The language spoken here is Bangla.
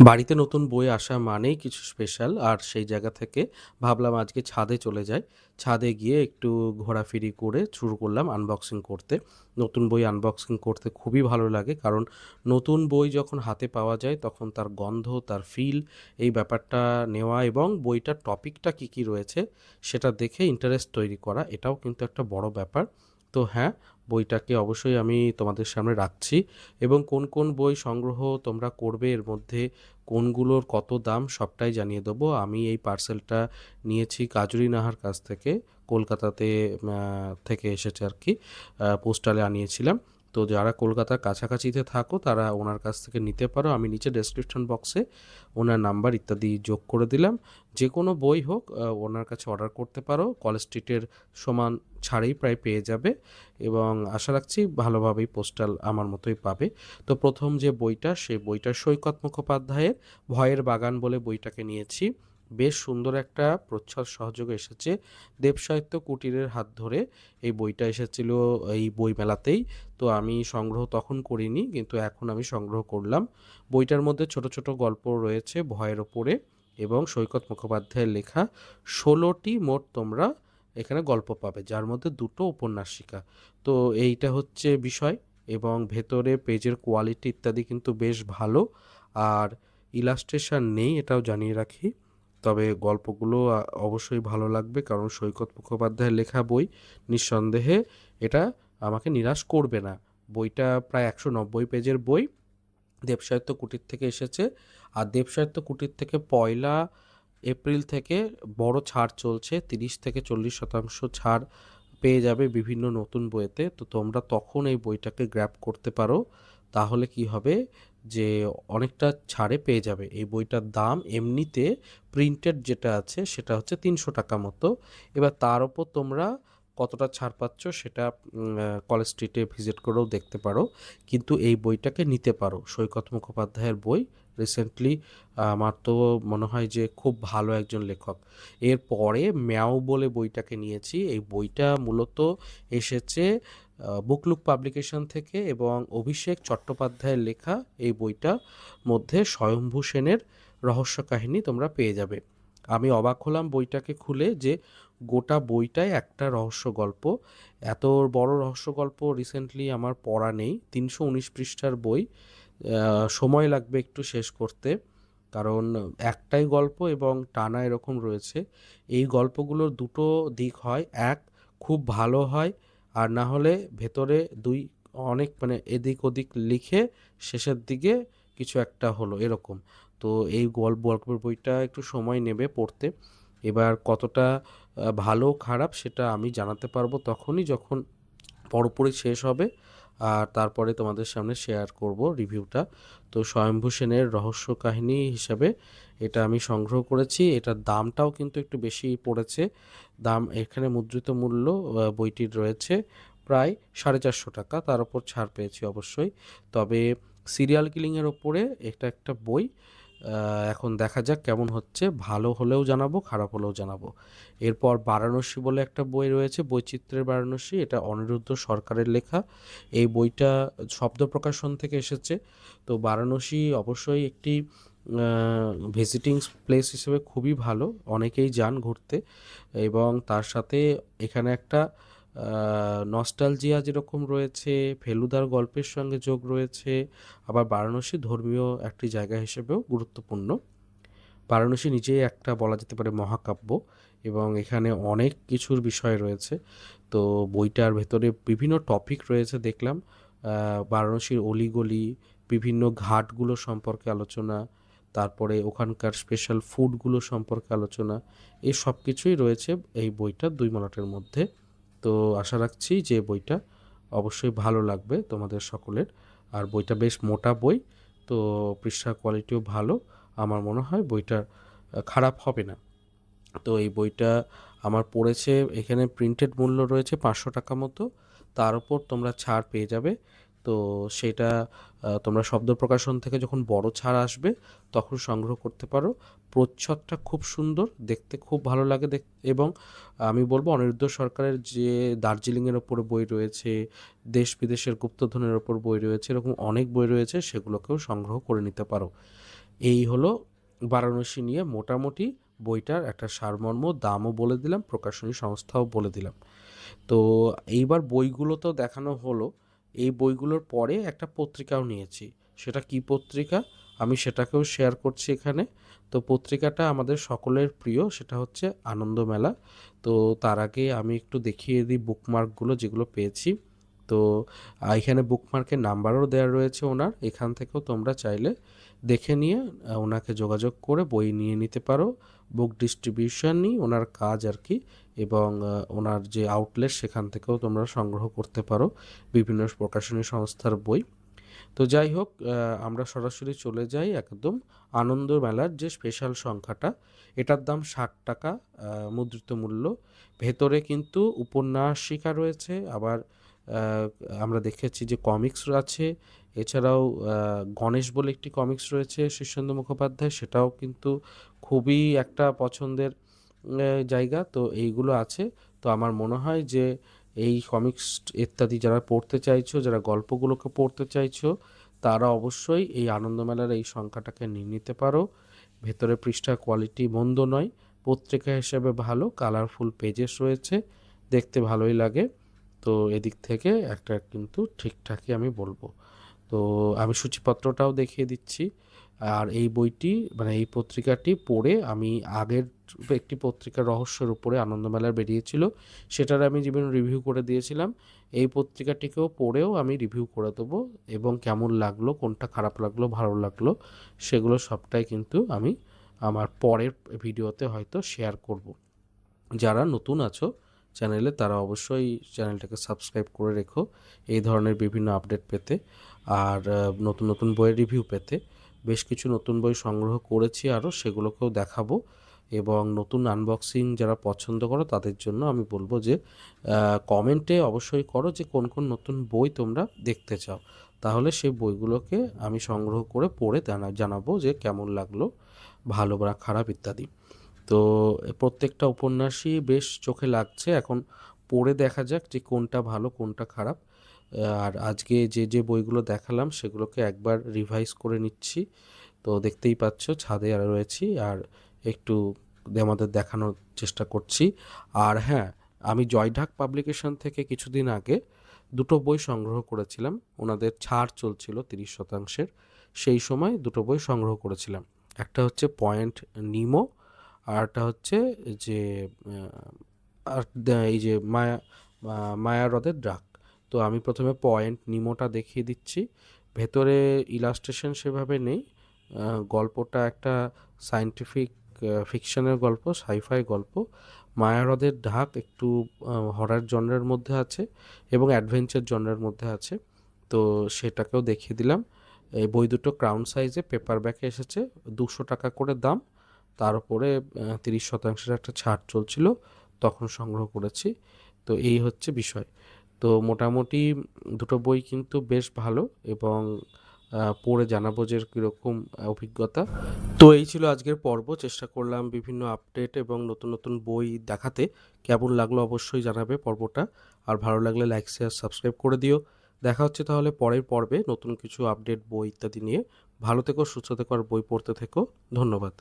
বাড়িতে নতুন বই আসা মানেই কিছু স্পেশাল। আর সেই জায়গা থেকে ভাবলাম আজকে ছাদে চলে যাই। ছাদে গিয়ে একটু ঘোরাফিরি করে শুরু করলাম আনবক্সিং করতে। নতুন বই আনবক্সিং করতে খুবই ভালো লাগে, কারণ নতুন বই যখন হাতে পাওয়া যায় তখন তার গন্ধ, তার ফিল, এই ব্যাপারটা নেওয়া এবং বইটার টপিকটা কী কী রয়েছে সেটা দেখে ইন্টারেস্ট তৈরি করা, এটাও কিন্তু একটা বড় ব্যাপার। তো হ্যাঁ, বইটাকে অবশ্যই আমি তোমাদের সামনে রাখছি। এবং কোন কোন বই সংগ্রহ তোমরা করবে, এর মধ্যে কোনগুলোর কত দাম সবটাই জানিয়ে দেবো। আমি এই পার্সেলটা নিয়েছি কাজুরি নাহার কাছ থেকে, কলকাতাতে থেকে এসেছে আর কি, পোস্টালে আনিয়েছিলাম। তো যারা কলকাতার কাছাকাছিতে থাকো তারা ওনার কাছ থেকে নিতে পারো। আমি নিচে ডেসক্রিপশন বক্সে ওনার নাম্বার ইত্যাদি যোগ করে দিলাম। যে কোনো বই হোক ওনার কাছে অর্ডার করতে পারো, কলেজ স্ট্রিটের সমান ছাড়েই প্রায় পেয়ে যাবে, এবং আশা রাখছি ভালোভাবেই পোস্টাল আমার মতোই পাবে। তো প্রথম যে বইটা, সেই বইটা সৈকত মুখোপাধ্যায়ের ভয়ের বাগান বলে বইটাকে নিয়েছি। বেশ সুন্দর একটা প্রচ্ছদ সহযোগে এসেছে, দেব সাহিত্য কুটিরের হাত ধরে এই বইটা এসেছিল এই বইমেলাতেই। তো আমি সংগ্রহ তখন করিনি, কিন্তু এখন আমি সংগ্রহ করলাম। বইটার মধ্যে ছোট ছোট গল্প রয়েছে ভয়ের ওপরে, এবং সৈকত মুখোপাধ্যায়ের লেখা 16টি মোট তোমরা এখানে গল্প পাবে, যার মধ্যে দুটো উপন্যাসিকা। তো এইটা হচ্ছে বিষয়। এবং ভেতরে পেজের কোয়ালিটি ইত্যাদি কিন্তু বেশ ভালো। আর ইলাস্ট্রেশন নেই, এটাও জানিয়ে রাখি। তবে গল্পগুলো অবশ্যই ভালো লাগবে, কারণ সৈকত মুখোপাধ্যায়ের লেখা বই, নিঃসন্দেহে এটা আমাকে নিরাশ করবে না। বইটা প্রায় 190 পেজের বই, দেবসাহিত্য কুটির থেকে এসেছে। আর দেবসাহিত্য কুটির থেকে 1 এপ্রিল থেকে বড় ছাড় চলছে, 30 থেকে 40% ছাড় পেয়ে যাবে বিভিন্ন নতুন বইয়েতে। তো তোমরা তখন এই বইটাকে গ্র্যাব করতে পারো। তাহলে কি হবে যে অনেকটা ছাড়ে পেয়ে যাবে। এই বইটার দাম এমনিতে প্রিন্টেড যেটা আছে সেটা হচ্ছে 300 টাকা মতো। এবার তার ওপর তোমরা কতটা ছাড় পাচ্ছ সেটা কলেজ স্ট্রিটে ভিজিট করেও দেখতে পারো। কিন্তু এই বইটাকে নিতে পারো, সৈকত মুখোপাধ্যায়ের বই। রিসেন্টলি আমার তো মনে হয় যে খুব ভালো একজন লেখক। এরপরে ম্যাও বলে বইটাকে নিয়েছি। এই বইটা মূলত এসেছে বুকলুক পাবলিকেশন থেকে, এবং অভিষেক চট্টোপাধ্যায়ের লেখা এই বইটা মধ্যে স্বয়ম্ভু সেনের রহস্য কাহিনী তোমরা পেয়ে যাবে। আমি অবাক হলাম বইটাকে খুলে যে গোটা বইটাই একটা রহস্য গল্প। এত বড় রহস্য গল্প রিসেন্টলি আমার পড়া নেই। 319 পৃষ্ঠার বই, সময় লাগবে একটু শেষ করতে, কারণ একটাই গল্প এবং টানা এরকম রয়েছে। এই গল্পগুলোর দুটো দিক হয়, এক খুব ভালো হয়, আর না হলে ভেতরে দুই অনেক মানে এদিক ওদিক লিখে শেষের দিকে কিছু একটা হলো এরকম। তো এই গল্পের বইটা একটু সময় নেবে পড়তে। এবার কতটা ভালো খারাপ সেটা আমি জানাতে পারবো তখনই, যখন পুরোপুরি শেষ হবে, আর তারপরে তোমাদের সামনে শেয়ার করব রিভিউটা। তো স্বয়ম্ভু সেনের রহস্য কাহিনী হিসাবে এটা আমি সংগ্রহ করেছি। এটার দামটাও কিন্তু একটু বেশি পড়েছে। দাম এখানে মুদ্রিত মূল্য বইটির রয়েছে প্রায় 450 টাকা, তার উপর ছাড় পেয়েছি অবশ্যই। তবে সিরিয়াল কিলিংয়ের ওপরে এটা একটা বই। এখন দেখা যাক কেমন হচ্ছে, ভালো হলেও জানাবো, খারাপ হলেও জানাবো। এরপর বারাণসী বলে একটা বই রয়েছে, বৈচিত্র্যের বারাণসী, এটা অনিরুদ্ধ সরকারের লেখা। এই বইটা শব্দ প্রকাশন থেকে এসেছে। তো বারাণসী অবশ্যই একটি ভিজিটিং প্লেস হিসেবে খুবই ভালো, অনেকেই যান ঘুরতে। এবং তার সাথে এখানে একটা নস্টালজিয়া যেরকম রয়েছে, ফেলুদার গল্পের সঙ্গে যোগ রয়েছে, আবার বারাণসী ধর্মীয় একটি জায়গা হিসেবেও গুরুত্বপূর্ণ। বারাণসী নিজেই একটা বলা যেতে পারে মহাকাব্য, এবং এখানে অনেক কিছুর বিষয় রয়েছে। তো বইটার ভেতরে বিভিন্ন টপিক রয়েছে দেখলাম, বারাণসীর অলিগলি, বিভিন্ন ঘাটগুলো সম্পর্কে আলোচনা, তারপরে ওখানকার স্পেশাল ফুডগুলো সম্পর্কে আলোচনা, এই সব কিছুই রয়েছে এই বইটার 2 মলাটের মধ্যে। তো আশা রাখছি যে বইটা অবশ্যই ভালো লাগবে তোমাদের সকলের। আর বইটা বেশ মোটা বই, তো পৃষ্ঠার কোয়ালিটিও ভালো। আমার মনে হয় বইটা খারাপ হবে না। তো এই বইটা আমার পড়েছে, এখানে প্রিন্টেড মূল্য রয়েছে 500 টাকা মতো, তার উপর তোমরা ছাড় পেয়ে যাবে। তো সেটা তোমরা শব্দ প্রকাশন থেকে যখন বড় ছাড় আসবে তখন সংগ্রহ করতে পারো। প্রচ্ছদটা খুব সুন্দর দেখতে, খুব ভালো লাগে এবং আমি বলবো অনিরুদ্ধ সরকারের যে দার্জিলিংয়ের ওপরে বই রয়েছে, দেশ বিদেশের গুপ্তধনের ওপর বই রয়েছে, এরকম অনেক বই রয়েছে, সেগুলোকেও সংগ্রহ করে নিতে পারো। এই হলো বারাণসী নিয়ে মোটামুটি বইটার একটা সারমর্ম, দামও বলে দিলাম, প্রকাশনী সংস্থাও বলে দিলাম। তো এইবার বইগুলো তো দেখানো হলো, এই বইগুলোর পরে একটা পত্রিকাও নিয়েছি। সেটা কি পত্রিকা আমি সেটাকেও শেয়ার করছি এখানে। তো পত্রিকাটা আমাদের সকলের প্রিয়, সেটা হচ্ছে আনন্দমেলা। তো তার আগে আমি একটু দেখিয়ে দিই বুকমার্কগুলো যেগুলো পেয়েছি। তো এখানে বুকমার্কের নাম্বারও দেওয়া রয়েছে ওনার, এখান থেকেও তোমরা চাইলে দেখে নিয়ে ওনাকে যোগাযোগ করে বই নিয়ে নিতে পারো। বুক ডিস্ট্রিবিউশনই ওনার কাজ আর কি, এবং ওনার যে আউটলেট সেখান থেকেও তোমরা সংগ্রহ করতে পারো বিভিন্ন প্রকাশনী সংস্থার বই। তো যাই হোক, আমরা সরাসরি চলে যাই একদম আনন্দ মেলার যে স্পেশাল সংখ্যাটা, এটার দাম 60 টাকা মুদ্রিত মূল্য। ভেতরে কিন্তু উপন্যাসিকা রয়েছে, আবার আমরা দেখেছি যে কমিক্স আছে, এছাড়াও গণেশ বলে একটি কমিক্স রয়েছে শীর্ষেন্দু মুখোপাধ্যায়, সেটাও কিন্তু খুবই একটা পছন্দের জায়গা। তো এইগুলো আছে। তো আমার মনে হয় যে এই কমিক্স ইত্যাদি যারা পড়তে চাইছো, যারা গল্পগুলোকে পড়তে চাইছো, তারা অবশ্যই এই আনন্দমেলার এই সংখ্যাটাকে নিয়ে নিতে পারো। ভেতরে পৃষ্ঠার কোয়ালিটি মন্দ নয়, পত্রিকা হিসেবে ভালো, কালারফুল পেজেস রয়েছে, দেখতে ভালোই লাগে। তো এদিক থেকে একটা কিন্তু ঠিকঠাকই আমি বলবো। তো আমি সূচিপত্রটাও দেখিয়ে দিচ্ছি। আর এই বইটি মানে এই পত্রিকাটি পড়ে আমি আগের একটি পত্রিকা রহস্যের উপরে আনন্দমেলার বেরিয়েছিল, সেটার আমি যেমন রিভিউ করে দিয়েছিলাম, এই পত্রিকাটিকেও পড়েও আমি রিভিউ করে দেবো, এবং কেমন লাগলো, কোনটা খারাপ লাগলো ভালো লাগলো সেগুলো সবটাই কিন্তু আমি আমার পরের ভিডিওতে হয়তো শেয়ার করব। যারা নতুন আছো চ্যানেলে তারা অবশ্যই চ্যানেলটাকে সাবস্ক্রাইব করে রেখো এই ধরনের বিভিন্ন আপডেট পেতে, আর নতুন নতুন বইয়ের রিভিউ পেতে। বেশ কিছু নতুন বই সংগ্রহ করেছি আরও, সেগুলোকেও দেখাবো। এবং নতুন আনবক্সিং যারা পছন্দ করো তাদের জন্য আমি বলবো যে কমেন্টে অবশ্যই করো যে কোন কোন নতুন বই তোমরা দেখতে চাও, তাহলে সেই বইগুলোকে আমি সংগ্রহ করে পড়ে জানাবো যে কেমন লাগলো, ভালো বা খারাপ ইত্যাদি। তো প্রত্যেকটা উপন্যাসই বেশ চোখে লাগছে, এখন পড়ে দেখা যাক যে কোনটা ভালো কোনটা খারাপ। আর আজকে যে যে বইগুলো দেখালাম সেগুলোকে একবার রিভাইজ করে নিচ্ছি। তো দেখতেই পাচ্ছ ছাদে আর রয়েছি, আর একটু আমাদের দেখানোর চেষ্টা করছি। আর হ্যাঁ, আমি জয়ঢাক পাবলিকেশন থেকে কিছুদিন আগে দুটো বই সংগ্রহ করেছিলাম, ওনাদের ছাড় চলছিল 30%, সেই সময় দুটো বই সংগ্রহ করেছিলাম। একটা হচ্ছে পয়েন্ট নিমো, আরটা হচ্ছে যে আর এই যে মায়া হ্রদের ড্রাক। তো আমি প্রথমে পয়েন্ট নিমোটা দেখিয়ে দিচ্ছি। ভেতরে ইলাস্ট্রেশন সেভাবে নেই, গল্পটা একটা সায়েন্টিফিক ফিকশনের গল্প, সাইফাই গল্প। মায়া হ্রদের ঢাক একটু হরার জনরের মধ্যে আছে এবং অ্যাডভেঞ্চার জনরের মধ্যে আছে, তো সেটাকেও দেখিয়ে দিলাম। এই বই দুটো ক্রাউন সাইজে পেপার ব্যাকে এসেছে, 200 টাকা করে দাম, তার উপরে 30% একটা ছাড় চলছিল, তখন সংগ্রহ করেছি। তো এই হচ্ছে বিষয়। তো মোটামুটি দুটো বই কিন্তু বেশ ভালো, এবং পড়ে জানাবো যে কীরকম অভিজ্ঞতা। তো এই ছিল আজকের পর্ব, চেষ্টা করলাম বিভিন্ন আপডেট এবং নতুন নতুন বই দেখাতে। কেমন লাগলো অবশ্যই জানাবে পর্বটা, আর ভালো লাগলে লাইক শেয়ার সাবস্ক্রাইব করে দিও। দেখা হচ্ছে তাহলে পরের পর্বে নতুন কিছু আপডেট বই ইত্যাদি নিয়ে। ভালো থেকো, সুস্থ থেকো, আর বই পড়তে থেকো। ধন্যবাদ।